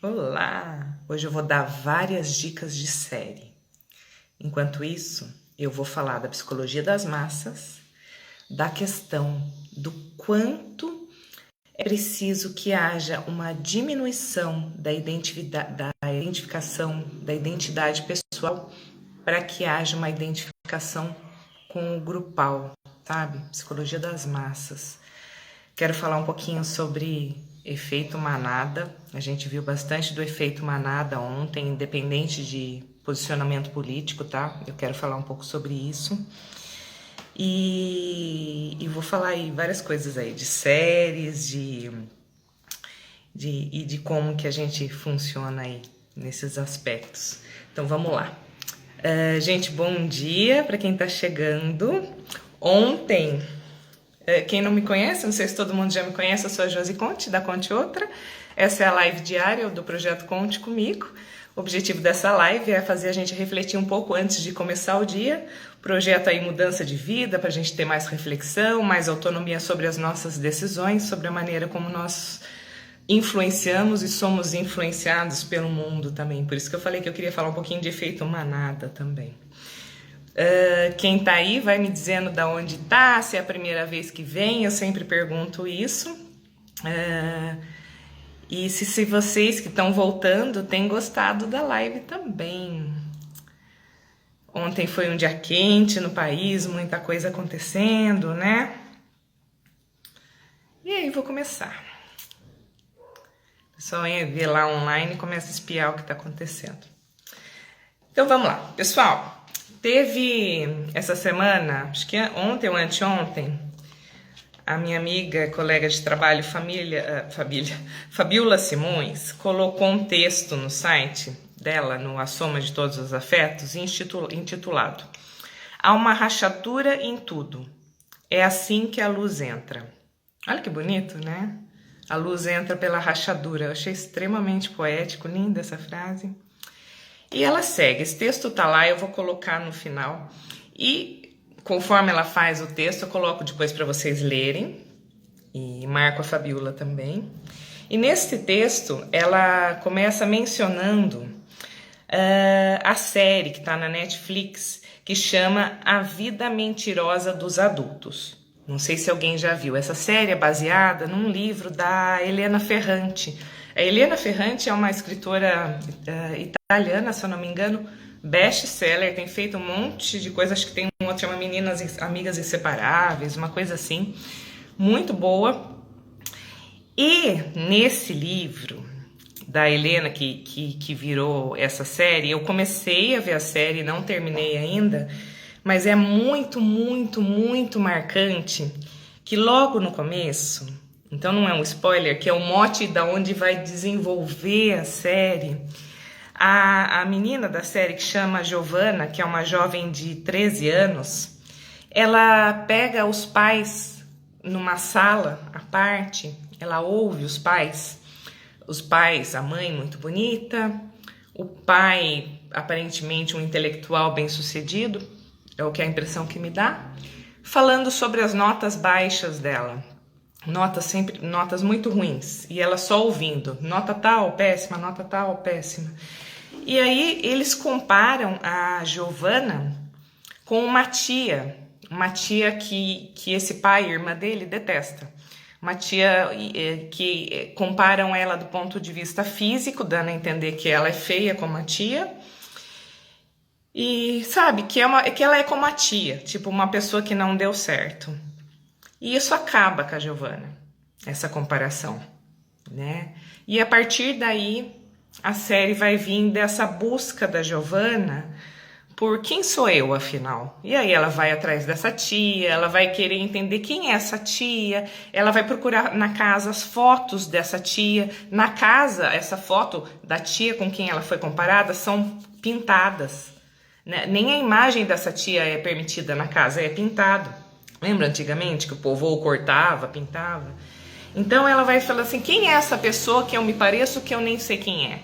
Olá! Hoje eu vou dar várias dicas de série. Enquanto isso, eu vou falar da psicologia das massas, da questão do quanto é preciso que haja uma diminuição da identificação da identidade pessoal para que haja uma identificação com o grupal, sabe? Psicologia das massas. Quero falar um pouquinho sobre efeito manada. A gente viu bastante do efeito manada ontem, independente de posicionamento político, tá? Eu quero falar um pouco sobre isso. E vou falar aí várias coisas aí, de séries, e de como que a gente funciona aí nesses aspectos. Então vamos lá. Gente, bom dia para quem tá chegando. Ontem, quem não me conhece, não sei se todo mundo já me conhece, eu sou a Josi Conte, da Conte Outra. Essa é a live diária do Projeto Conte comigo. O objetivo dessa live é fazer a gente refletir um pouco antes de começar o dia. Projeto aí mudança de vida, para a gente ter mais reflexão, mais autonomia sobre as nossas decisões, sobre a maneira como nós influenciamos e somos influenciados pelo mundo também. Por isso que eu falei que eu queria falar um pouquinho de efeito manada também. Quem tá aí vai me dizendo da onde tá, se é a primeira vez que vem, eu sempre pergunto isso. E se vocês que estão voltando têm gostado da live também. Ontem foi um dia quente no país, muita coisa acontecendo, né? E aí, vou começar. O pessoal vê lá online e começa a espiar o que está acontecendo. Então vamos lá, pessoal. Teve essa semana, acho que ontem ou anteontem, a minha amiga, colega de trabalho, Fabiola Simões, colocou um texto no site dela, no A Soma de Todos os Afetos, intitulado "Há uma rachadura em tudo. É assim que a luz entra." Olha que bonito, né? A luz entra pela rachadura. Eu achei extremamente poético, linda essa frase. E ela segue. Esse texto tá lá, eu vou colocar no final. E conforme ela faz o texto, eu coloco depois para vocês lerem. E marco a Fabiola também. E nesse texto, ela começa mencionando a série que está na Netflix, que chama A Vida Mentirosa dos Adultos. Não sei se alguém já viu. Essa série é baseada num livro da Elena Ferrante. A Elena Ferrante é uma escritora italiana, se eu não me engano, best-seller, tem feito um monte de coisas, acho que tem um outro, chama Meninas Amigas Inseparáveis, uma coisa assim, muito boa. E nesse livro da Helena, que virou essa série, eu comecei a ver a série, não terminei ainda, mas é muito, muito, muito marcante que logo no começo, então não é um spoiler, que é o mote da onde vai desenvolver a série, a menina da série, que chama Giovanna, que é uma jovem de 13 anos, ela pega os pais numa sala à parte, ela ouve os pais, a mãe muito bonita, o pai aparentemente um intelectual bem-sucedido, é o que é a impressão que me dá, falando sobre as notas baixas dela, notas muito ruins, e ela só ouvindo, nota tal, péssima, nota tal, péssima. E aí eles comparam a Giovanna com uma tia que esse pai e irmã dele detesta. Uma tia que comparam ela do ponto de vista físico, dando a entender que ela é feia como a tia. E sabe, que ela é como a tia, tipo uma pessoa que não deu certo. E isso acaba com a Giovanna, essa comparação, né? E a partir daí, a série vai vir dessa busca da Giovanna por quem sou eu, afinal. E aí ela vai atrás dessa tia, ela vai querer entender quem é essa tia, ela vai procurar na casa as fotos dessa tia. Na casa, essa foto da tia com quem ela foi comparada são pintadas, né? Nem a imagem dessa tia é permitida na casa, é pintado. Lembra antigamente que o povo cortava, pintava? Então ela vai falar assim, quem é essa pessoa que eu me pareço que eu nem sei quem é?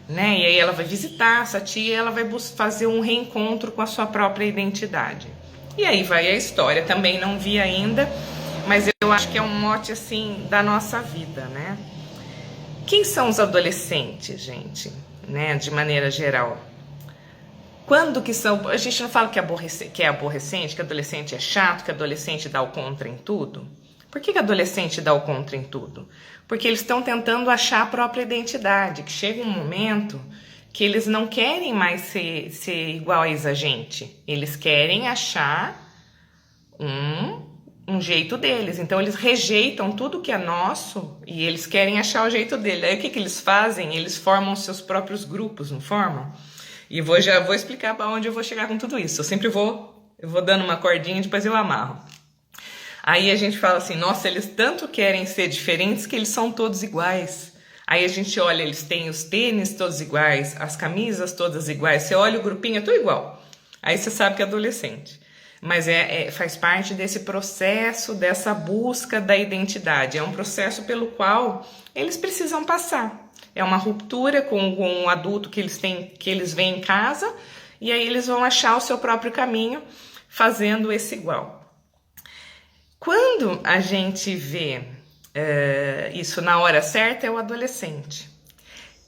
Né? E aí ela vai visitar essa tia e ela vai fazer um reencontro com a sua própria identidade. E aí vai a história, também não vi ainda, mas eu acho que é um mote assim da nossa vida, né? Quem são os adolescentes, gente, né, de maneira geral? Quando que são... A gente não fala que é aborrecente, que adolescente é chato, que adolescente dá o contra em tudo? Por que adolescente dá o contra em tudo? Porque eles estão tentando achar a própria identidade, que chega um momento que eles não querem mais ser iguais a gente. Eles querem achar um jeito deles. Então eles rejeitam tudo que é nosso e eles querem achar o jeito dele. Aí o que eles fazem? Eles formam seus próprios grupos, não formam? E já vou explicar para onde eu vou chegar com tudo isso. Eu vou dando uma cordinha e depois eu amarro. Aí a gente fala assim, nossa, eles tanto querem ser diferentes que eles são todos iguais. Aí a gente olha, eles têm os tênis todos iguais, as camisas todas iguais. Você olha o grupinho, é tudo igual. Aí você sabe que é adolescente. Mas faz parte desse processo, dessa busca da identidade. É um processo pelo qual eles precisam passar. É uma ruptura com um adulto que eles veem em casa, e aí eles vão achar o seu próprio caminho fazendo esse igual. Quando a gente vê isso na hora certa, é o adolescente.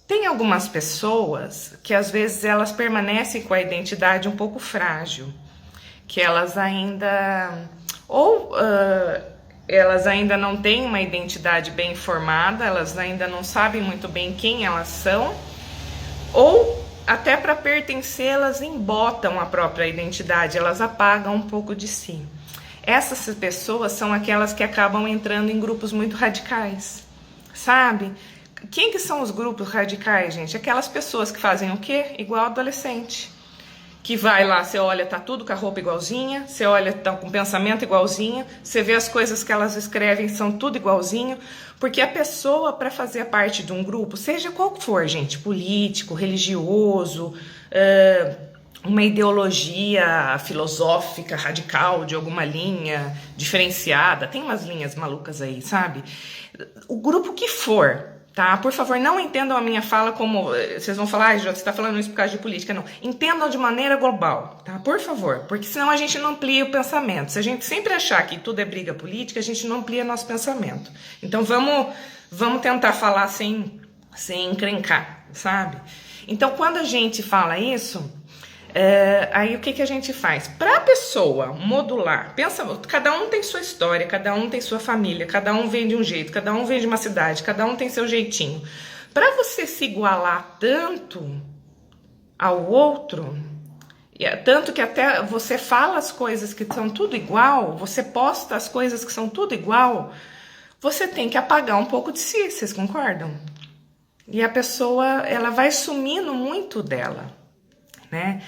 Tem algumas pessoas que às vezes elas permanecem com a identidade um pouco frágil, que elas ainda elas ainda não têm uma identidade bem formada, elas ainda não sabem muito bem quem elas são, ou até para pertencer elas embotam a própria identidade, elas apagam um pouco de si. Essas pessoas são aquelas que acabam entrando em grupos muito radicais, sabe? Quem que são os grupos radicais, gente? Aquelas pessoas que fazem o quê? Igual adolescente. Que vai lá, você olha, tá tudo com a roupa igualzinha, você olha, tá com o pensamento igualzinho, você vê as coisas que elas escrevem, são tudo igualzinho, porque a pessoa, para fazer parte de um grupo, seja qual for, gente, político, religioso, uma ideologia filosófica radical de alguma linha diferenciada, tem umas linhas malucas aí, sabe? O grupo que for, tá? Por favor, não entendam a minha fala como... Vocês vão falar, Jota, você está falando isso por causa de política. Não, entendam de maneira global, tá? Por favor, porque senão a gente não amplia o pensamento. Se a gente sempre achar que tudo é briga política, a gente não amplia nosso pensamento. Então vamos tentar falar sem encrencar, sabe? Então quando a gente fala isso... aí o que a gente faz? Para a pessoa modular, pensa, cada um tem sua história, cada um tem sua família, cada um vem de um jeito, cada um vem de uma cidade, cada um tem seu jeitinho. Para você se igualar tanto ao outro, tanto que até você fala as coisas que são tudo igual, você posta as coisas que são tudo igual, você tem que apagar um pouco de si, vocês concordam? E a pessoa, ela vai sumindo muito dela, né?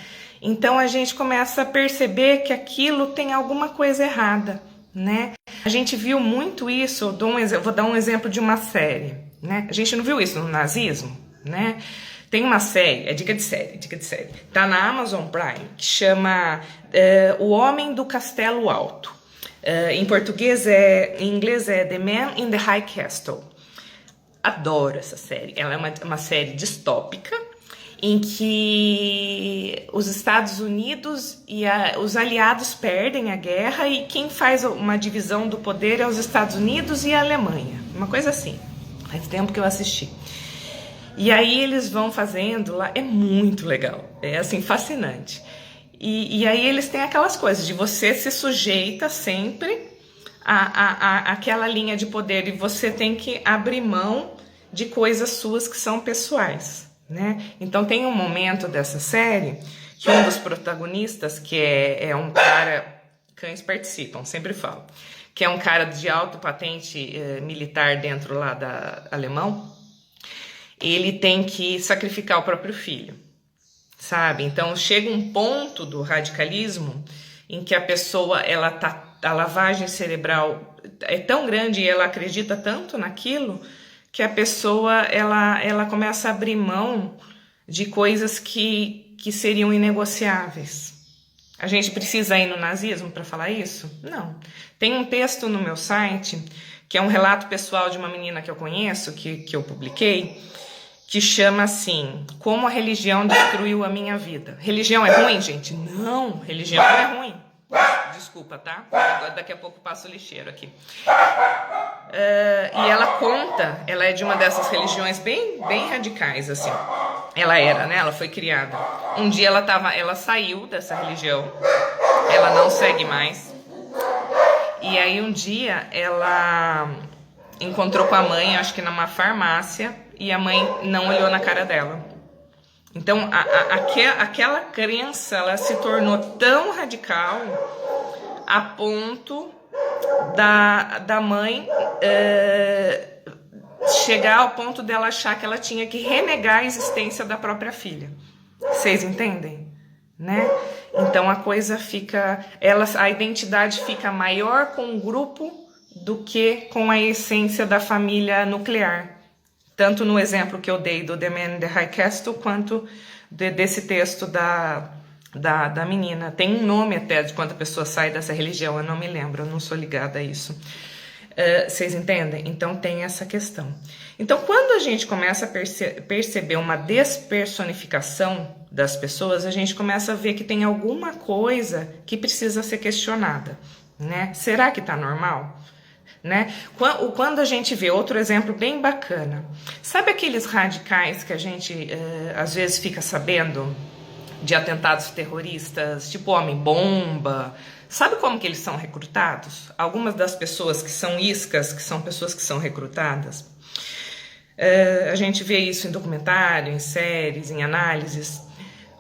Então a gente começa a perceber que aquilo tem alguma coisa errada, né? A gente viu muito isso, vou dar um exemplo de uma série, né? A gente não viu isso no nazismo, né? Tem uma série, dica de série, tá na Amazon Prime, que chama O Homem do Castelo Alto. Em português em inglês é The Man in the High Castle. Adoro essa série, ela é uma série distópica, em que os Estados Unidos e os aliados perdem a guerra e quem faz uma divisão do poder é os Estados Unidos e a Alemanha. Uma coisa assim, faz tempo que eu assisti. E aí eles vão fazendo lá, é muito legal, é assim, fascinante. E aí eles têm aquelas coisas de você se sujeita sempre àquela linha de poder e você tem que abrir mão de coisas suas que são pessoais, né? Então tem um momento dessa série que um dos protagonistas, que é um cara, cães participam, sempre falo, que é um cara de alta patente militar dentro lá da alemão, ele tem que sacrificar o próprio filho, sabe? Então chega um ponto do radicalismo em que a pessoa, a lavagem cerebral é tão grande e ela acredita tanto naquilo que a pessoa ela começa a abrir mão de coisas que seriam inegociáveis. A gente precisa ir no nazismo para falar isso? Não. Tem um texto no meu site, que é um relato pessoal de uma menina que eu conheço, que eu publiquei, que chama assim, Como a Religião Destruiu a Minha Vida. Religião é ruim, gente? Não, religião não é ruim. desculpa, tá? Daqui a pouco passa o lixeiro aqui. E ela conta, ela é de uma dessas religiões bem radicais, assim. Ela era, né? Ela foi criada. Um dia ela saiu dessa religião, ela não segue mais. E aí um dia ela encontrou com a mãe, acho que numa farmácia, e a mãe não olhou na cara dela. Então aquela crença, ela se tornou tão radical a ponto da mãe chegar ao ponto dela achar que ela tinha que renegar a existência da própria filha. Vocês entendem? Né? Então a coisa fica, a identidade fica maior com o grupo do que com a essência da família nuclear. Tanto no exemplo que eu dei do The Man in the High Castle, quanto desse texto da menina. Tem um nome até de quando a pessoa sai dessa religião, eu não me lembro, eu não sou ligada a isso. Vocês entendem? Então tem essa questão. Então quando a gente começa a perceber uma despersonificação das pessoas, a gente começa a ver que tem alguma coisa que precisa ser questionada, né? Será que tá normal? Né? Quando a gente vê outro exemplo bem bacana, sabe aqueles radicais que a gente às vezes fica sabendo de atentados terroristas, tipo homem-bomba? Sabe como que eles são recrutados? Algumas das pessoas que são iscas, que são pessoas que são recrutadas, a gente vê isso em documentário, em séries, em análises.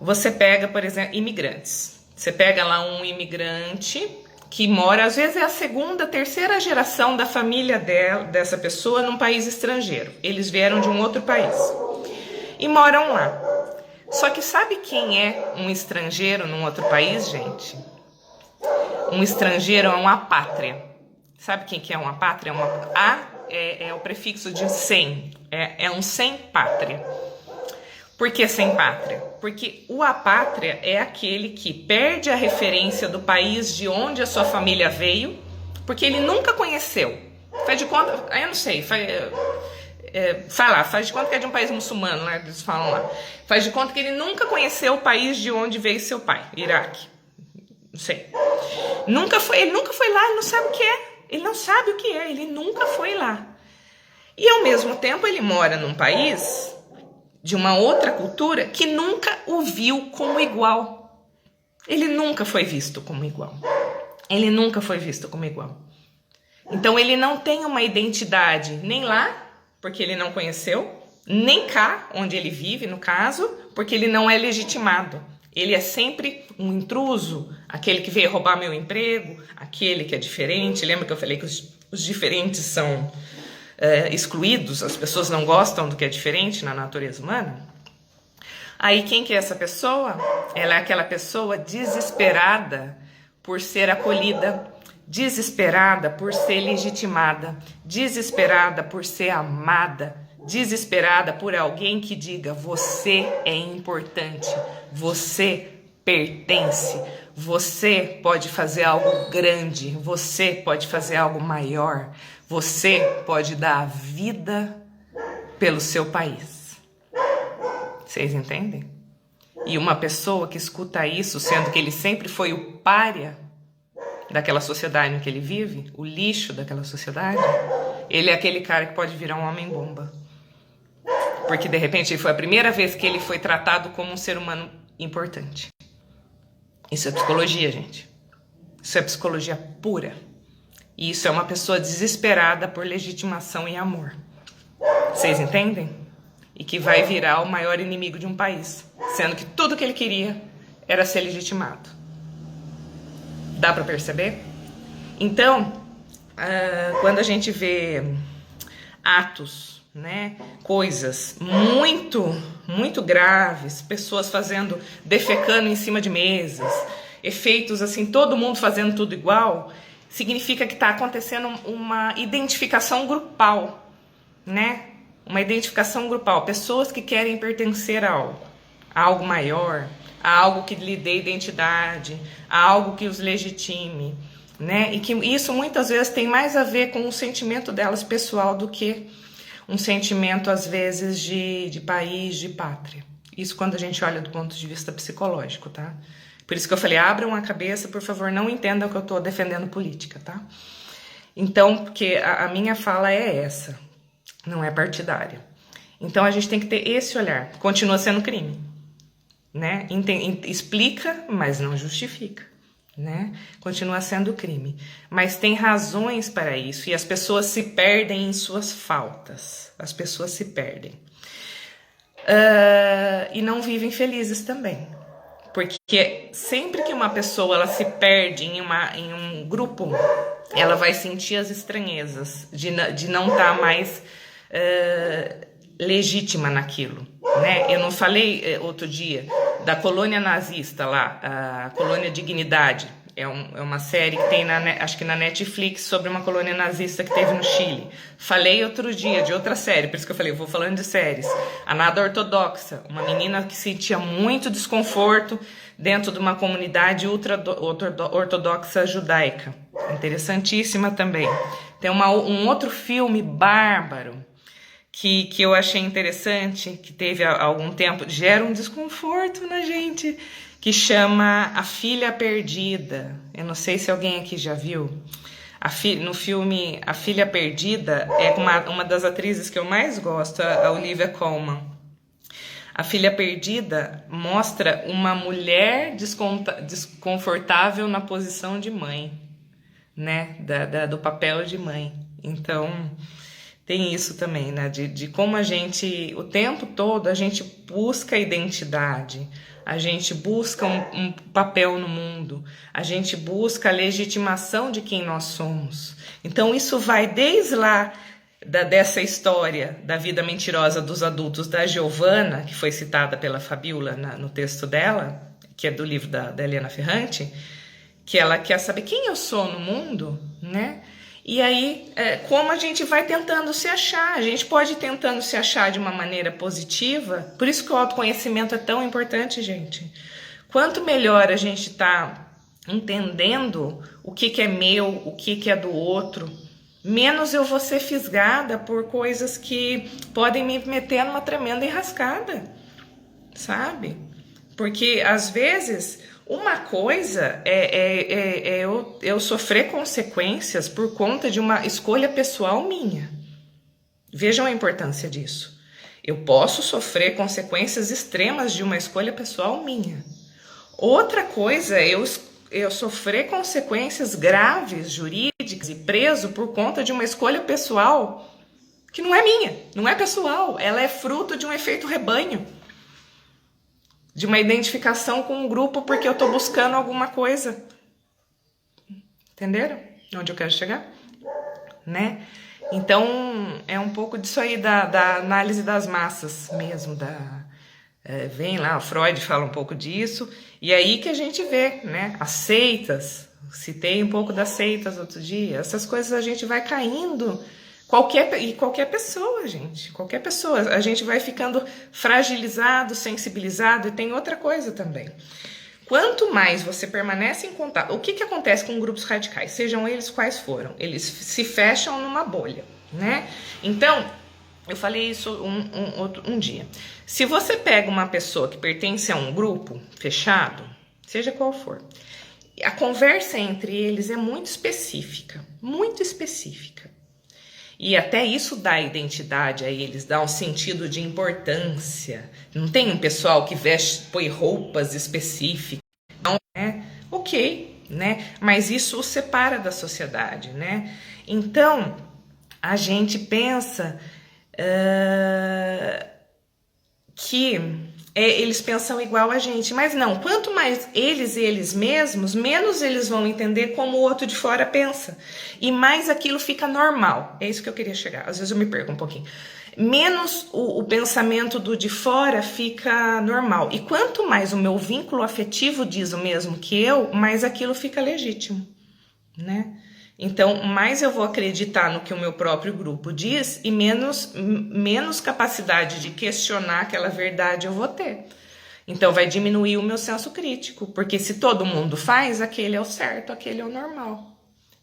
Você pega, por exemplo, imigrantes. Você pega lá um imigrante que mora, às vezes é a segunda, terceira geração da família dessa pessoa num país estrangeiro. Eles vieram de um outro país e moram lá. Só que sabe quem é um estrangeiro num outro país, gente? Um estrangeiro é uma pátria. Sabe quem que é uma pátria? É o prefixo de sem. É um sem pátria. Por que sem pátria? Porque o apátria é aquele que perde a referência do país de onde a sua família veio, porque ele nunca conheceu. Faz de conta, eu não sei, faz de conta que é de um país muçulmano, né? Eles falam lá. Faz de conta que ele nunca conheceu o país de onde veio seu pai, Iraque. Não sei. Ele nunca foi lá, ele não sabe o que é. Ele não sabe o que é, ele nunca foi lá. E ao mesmo tempo ele mora num país de uma outra cultura que nunca o viu como igual. Ele nunca foi visto como igual. Ele nunca foi visto como igual. Então ele não tem uma identidade nem lá, porque ele não conheceu, nem cá, onde ele vive, no caso, porque ele não é legitimado. Ele é sempre um intruso, aquele que veio roubar meu emprego, aquele que é diferente. Lembra que eu falei que os diferentes são excluídos, as pessoas não gostam do que é diferente na natureza humana? Aí quem que é essa pessoa? Ela é aquela pessoa desesperada por ser acolhida, desesperada por ser legitimada, desesperada por ser amada, desesperada por alguém que diga: você é importante, você pertence, você pode fazer algo grande, você pode fazer algo maior, você pode dar a vida pelo seu país. Vocês entendem? E uma pessoa que escuta isso, sendo que ele sempre foi o pária daquela sociedade em que ele vive, o lixo daquela sociedade, ele é aquele cara que pode virar um homem-bomba. Porque de repente foi a primeira vez que ele foi tratado como um ser humano importante. Isso é psicologia, gente. Isso é psicologia pura. E isso é uma pessoa desesperada por legitimação e amor. Vocês entendem? E que vai virar o maior inimigo de um país, sendo que tudo que ele queria era ser legitimado. Dá para perceber? Então, quando a gente vê atos, né, coisas muito graves, pessoas defecando em cima de mesas, efeitos assim, todo mundo fazendo tudo igual, significa que está acontecendo uma identificação grupal, né? Uma identificação grupal, pessoas que querem pertencer a algo maior, a algo que lhe dê identidade, a algo que os legitime, né? E que isso muitas vezes tem mais a ver com o sentimento delas pessoal do que um sentimento, às vezes, de país, de pátria. Isso quando a gente olha do ponto de vista psicológico, tá? Por isso que eu falei, abram a cabeça, por favor, não entendam que eu tô defendendo política, tá? Então, porque a minha fala é essa, não é partidária. Então a gente tem que ter esse olhar. Continua sendo crime, né? Explica, mas não justifica, né? Continua sendo crime. Mas tem razões para isso e as pessoas se perdem em suas faltas. As pessoas se perdem. E não vivem felizes também. Porque sempre que uma pessoa ela se perde em um grupo, ela vai sentir as estranhezas de não estar mais legítima naquilo, né? Eu não falei outro dia da colônia nazista lá, a colônia Dignidade. É uma série que tem, acho que na Netflix, sobre uma colônia nazista que teve no Chile. Falei outro dia de outra série, por isso que eu falei, eu vou falando de séries. A Nada Ortodoxa, uma menina que sentia muito desconforto dentro de uma comunidade ultra-ortodoxa judaica. Interessantíssima também. Tem um outro filme bárbaro que eu achei interessante, que teve há algum tempo, gera um desconforto na gente, que chama A Filha Perdida. Eu não sei se alguém aqui já viu. No filme A Filha Perdida, é uma das atrizes que eu mais gosto, a Olivia Colman. A Filha Perdida mostra uma mulher desconfortável na posição de mãe, né? Do papel de mãe. Então, tem isso também, né? De como a gente, o tempo todo, a gente busca identidade, a gente busca um papel no mundo, a gente busca a legitimação de quem nós somos. Então isso vai desde lá dessa história da vida mentirosa dos adultos da Giovanna, que foi citada pela Fabiola no texto dela, que é do livro da Eliana Ferrante, que ela quer saber quem eu sou no mundo, né? E aí, como a gente vai tentando se achar, a gente pode ir tentando se achar de uma maneira positiva, por isso que o autoconhecimento é tão importante, gente. Quanto melhor a gente está entendendo o que é meu, o que é do outro, menos eu vou ser fisgada por coisas que podem me meter numa tremenda enrascada, sabe? Porque, às vezes, uma coisa é eu sofrer consequências por conta de uma escolha pessoal minha. Vejam a importância disso. Eu posso sofrer consequências extremas de uma escolha pessoal minha. Outra coisa é eu sofrer consequências graves, jurídicas e preso por conta de uma escolha pessoal que não é minha, não é pessoal. Ela é fruto de um efeito rebanho, de uma identificação com um grupo porque eu tô buscando alguma coisa. Entenderam onde eu quero chegar? Né? Então, é um pouco disso aí da análise das massas mesmo. Vem lá, o Freud fala um pouco disso, e aí que a gente vê, né? As seitas, citei um pouco das seitas outro dia, essas coisas a gente vai caindo. Qualquer pessoa, gente, qualquer pessoa, a gente vai ficando fragilizado, sensibilizado, e tem outra coisa também. Quanto mais você permanece em contato, o que acontece com grupos radicais, sejam eles quais foram, eles se fecham numa bolha, né? Então, eu falei isso um dia. Se você pega uma pessoa que pertence a um grupo fechado, seja qual for, a conversa entre eles é muito específica, muito específica. E até isso dá identidade a eles, dá um sentido de importância. Não tem um pessoal que põe roupas específicas, não é? Ok, né? Mas isso os separa da sociedade, né? Então, a gente pensa que eles pensam igual a gente, mas não, quanto mais eles mesmos, menos eles vão entender como o outro de fora pensa, e mais aquilo fica normal. É isso que eu queria chegar, às vezes eu me perco um pouquinho. Menos o pensamento do de fora fica normal, e quanto mais o meu vínculo afetivo diz o mesmo que eu, mais aquilo fica legítimo, né? Então, mais eu vou acreditar no que o meu próprio grupo diz e menos capacidade de questionar aquela verdade eu vou ter. Então, vai diminuir o meu senso crítico, porque se todo mundo faz, aquele é o certo, aquele é o normal.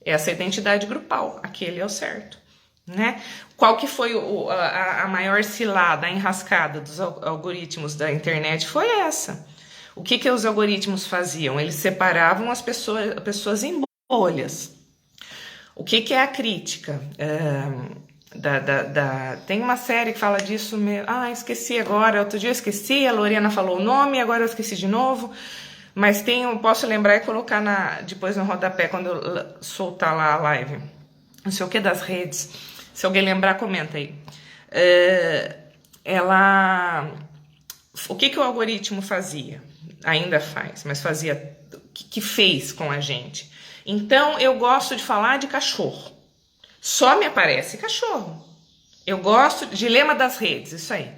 Essa é a identidade grupal, aquele é o certo, né? Qual que foi a maior cilada, a enrascada dos algoritmos da internet? Foi essa. O que os algoritmos faziam? Eles separavam as pessoas em bolhas. O que é a crítica? Tem uma série que fala disso. Esqueci agora. Outro dia eu esqueci, a Lorena falou o nome, agora eu esqueci de novo. Mas posso lembrar e colocar depois no rodapé, quando eu soltar lá a live. Não sei o que das redes. Se alguém lembrar, comenta aí. O que o algoritmo fazia? Ainda faz, mas fazia. Que fez com a gente? Então, eu gosto de falar de cachorro. Só me aparece cachorro. Eu gosto de dilema das redes, isso aí.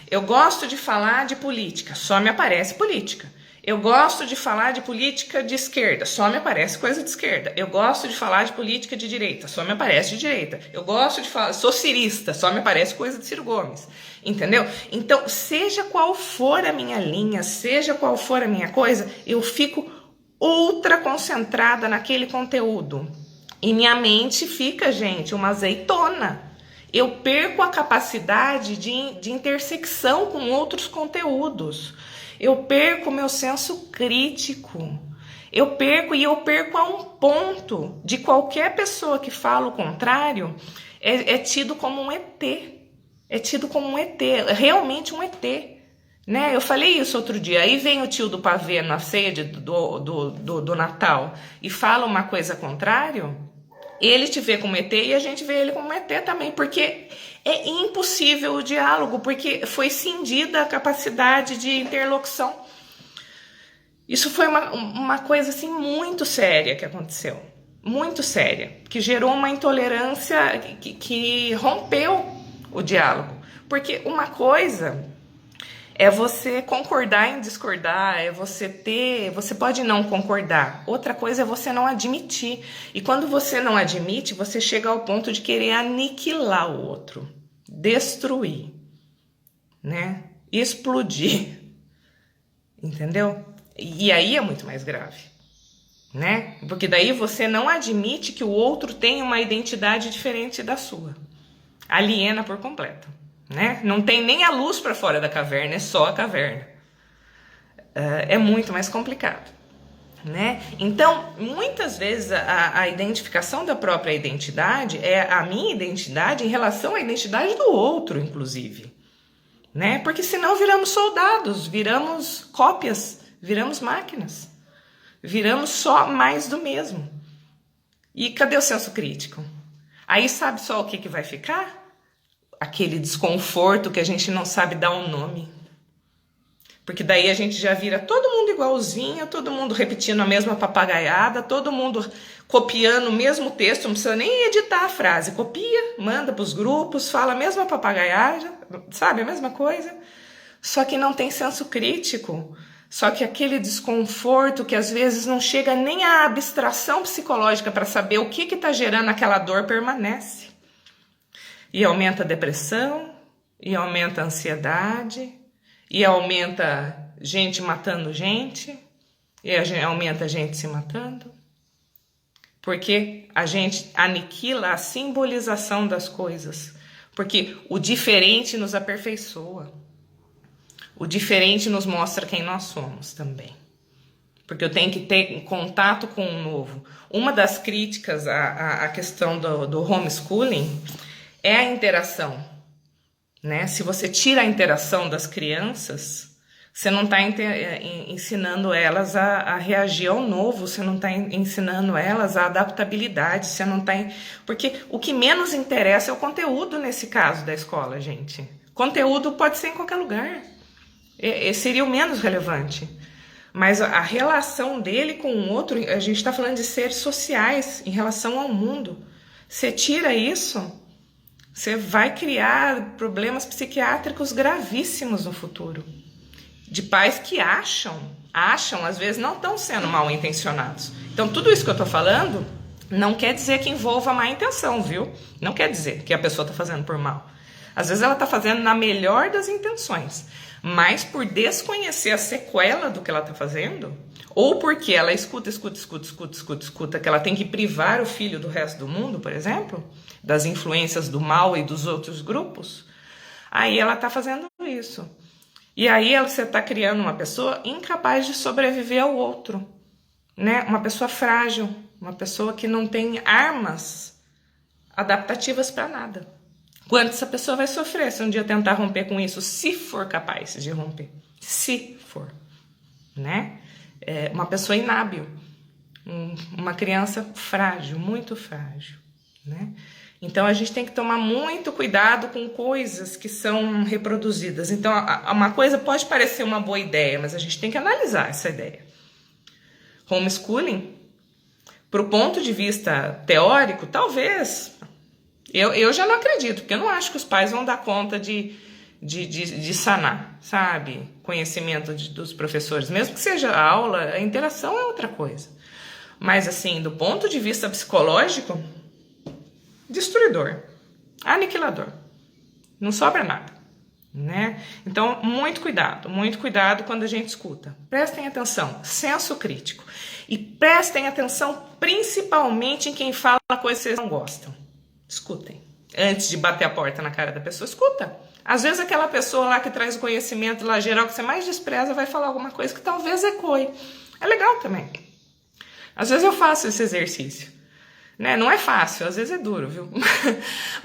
Eu gosto de falar de política. Só me aparece política. Eu gosto de falar de política de esquerda. Só me aparece coisa de esquerda. Eu gosto de falar de política de direita. Só me aparece de direita. Eu gosto de falar... Sou cirista. Só me aparece coisa de Ciro Gomes. Entendeu? Então, seja qual for a minha linha, seja qual for a minha coisa, eu fico ultra concentrada naquele conteúdo. E minha mente fica, gente, uma azeitona. Eu perco a capacidade de intersecção com outros conteúdos. Eu perco o meu senso crítico. Eu perco a um ponto de qualquer pessoa que fala o contrário é tido como um ET. É tido como um ET, realmente um ET. Né? Eu falei isso outro dia. Aí vem o tio do pavê na ceia do Natal e fala uma coisa contrária. Ele te vê como ET e a gente vê ele como ET também, porque é impossível o diálogo, porque foi cindida a capacidade de interlocução. Isso foi uma coisa assim muito séria que aconteceu, muito séria, que gerou uma intolerância que rompeu o diálogo. Porque uma coisa é você concordar em discordar, você pode não concordar. Outra coisa é você não admitir. E quando você não admite, você chega ao ponto de querer aniquilar o outro, destruir, né? Explodir. Entendeu? E aí é muito mais grave, né? Porque daí você não admite que o outro tem uma identidade diferente da sua. Aliena por completo. Né? Não tem nem a luz para fora da caverna, é só a caverna. É muito mais complicado. Né? Então, muitas vezes a identificação da própria identidade é a minha identidade em relação à identidade do outro, inclusive. Né? Porque senão viramos soldados, viramos cópias, viramos máquinas. Viramos só mais do mesmo. E cadê o senso crítico? Aí sabe só o que vai ficar? Aquele desconforto que a gente não sabe dar um nome. Porque daí a gente já vira todo mundo igualzinho, todo mundo repetindo a mesma papagaiada, todo mundo copiando o mesmo texto, não precisa nem editar a frase. Copia, manda para os grupos, fala a mesma papagaiada, sabe, a mesma coisa. Só que não tem senso crítico. Só que aquele desconforto que às vezes não chega nem à abstração psicológica para saber o que está gerando aquela dor permanece. E aumenta a depressão, e aumenta a ansiedade, e aumenta gente matando gente, e aumenta a gente se matando. Porque a gente aniquila a simbolização das coisas. Porque o diferente nos aperfeiçoa. O diferente nos mostra quem nós somos também. Porque eu tenho que ter contato com o novo. Uma das críticas à questão do homeschooling é a interação, né? Se você tira a interação das crianças, você não está ensinando elas a reagir ao novo, você não está ensinando elas a adaptabilidade, você não está... Porque o que menos interessa é o conteúdo nesse caso da escola, gente. Conteúdo pode ser em qualquer lugar. Seria o menos relevante. Mas a relação dele com o outro, a gente está falando de seres sociais em relação ao mundo. Você tira isso... Você vai criar problemas psiquiátricos gravíssimos no futuro. De pais que acham, às vezes não estão sendo mal intencionados. Então, tudo isso que eu estou falando não quer dizer que envolva má intenção, viu? Não quer dizer que a pessoa está fazendo por mal. Às vezes ela está fazendo na melhor das intenções, mas por desconhecer a sequela do que ela está fazendo, ou porque ela escuta que ela tem que privar o filho do resto do mundo, por exemplo, das influências do mal e dos outros grupos, aí ela está fazendo isso. E aí você está criando uma pessoa incapaz de sobreviver ao outro, né? Uma pessoa frágil, uma pessoa que não tem armas adaptativas para nada. Quanto essa pessoa vai sofrer se um dia tentar romper com isso, se for capaz de romper, se for, né? Uma pessoa inábil, uma criança frágil, muito frágil, né? Então a gente tem que tomar muito cuidado com coisas que são reproduzidas. Então uma coisa pode parecer uma boa ideia, mas a gente tem que analisar essa ideia. Homeschooling, pro ponto de vista teórico, talvez. Eu já não acredito, porque eu não acho que os pais vão dar conta de sanar, sabe? Conhecimento dos professores. Mesmo que seja aula, a interação é outra coisa. Mas assim, do ponto de vista psicológico, destruidor, aniquilador. Não sobra nada, né? Então, muito cuidado quando a gente escuta. Prestem atenção, senso crítico. E prestem atenção principalmente em quem fala coisas que vocês não gostam. Escutem. Antes de bater a porta na cara da pessoa, escuta. Às vezes aquela pessoa lá que traz o conhecimento lá geral que você mais despreza vai falar alguma coisa que talvez ecoe. É legal também. Às vezes eu faço esse exercício, né? Não é fácil, às vezes é duro, viu?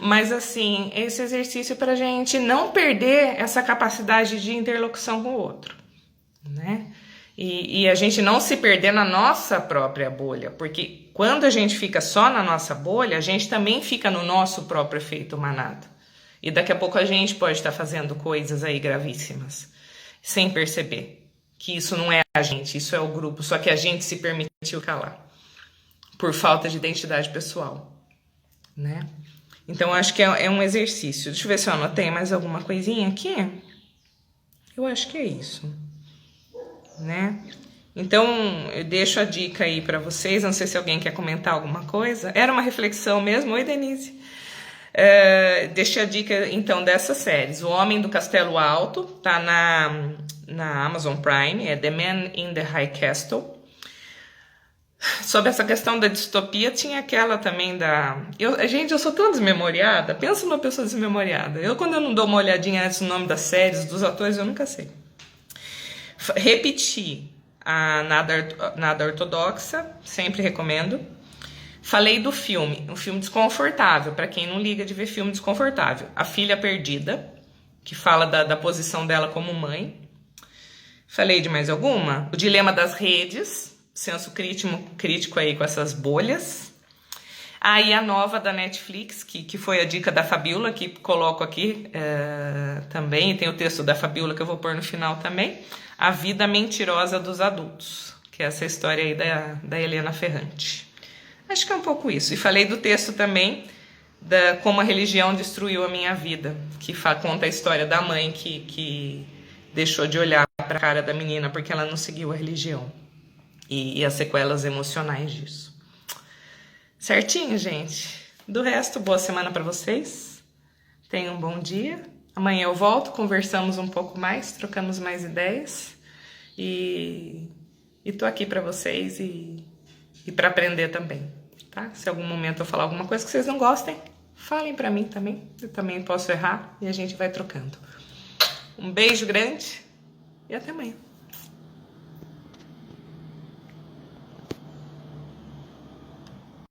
Mas assim, esse exercício para a gente não perder essa capacidade de interlocução com o outro, né? E a gente não se perder na nossa própria bolha, porque quando a gente fica só na nossa bolha, a gente também fica no nosso próprio efeito manada. E daqui a pouco a gente pode estar fazendo coisas aí gravíssimas, sem perceber que isso não é a gente, isso é o grupo, só que a gente se permitiu calar, por falta de identidade pessoal, né? Então, acho que é um exercício. Deixa eu ver se eu anotei mais alguma coisinha aqui. Eu acho que é isso, né? Então, eu deixo a dica aí para vocês. Não sei se alguém quer comentar alguma coisa. Era uma reflexão mesmo. Oi, Denise. Deixei a dica, então, dessas séries. O Homem do Castelo Alto, tá na Amazon Prime. É The Man in the High Castle. Sobre essa questão da distopia, tinha aquela também da... Gente, eu sou tão desmemoriada. Pensa numa pessoa desmemoriada. Quando eu não dou uma olhadinha antes no nome das séries, dos atores, eu nunca sei. Repeti a Nada Ortodoxa, sempre recomendo. Falei do filme, um filme desconfortável, para quem não liga de ver filme desconfortável. A Filha Perdida, que fala da posição dela como mãe. Falei de mais alguma? O Dilema das Redes, senso crítico aí com essas bolhas. Aí a nova da Netflix, que foi a dica da Fabiola, que coloco aqui também, e tem o texto da Fabiola que eu vou pôr no final também. A Vida Mentirosa dos Adultos, que é essa história aí da Helena Ferrante. Acho que é um pouco isso. E falei do texto também, como a religião destruiu a minha vida, que conta a história da mãe que deixou de olhar para a cara da menina porque ela não seguiu a religião. E as sequelas emocionais disso. Certinho, gente? Do resto, boa semana para vocês. Tenham um bom dia. Amanhã eu volto, conversamos um pouco mais, trocamos mais ideias. E tô aqui para vocês e para aprender também, tá? Se algum momento eu falar alguma coisa que vocês não gostem, falem para mim também. Eu também posso errar e a gente vai trocando. Um beijo grande e até amanhã.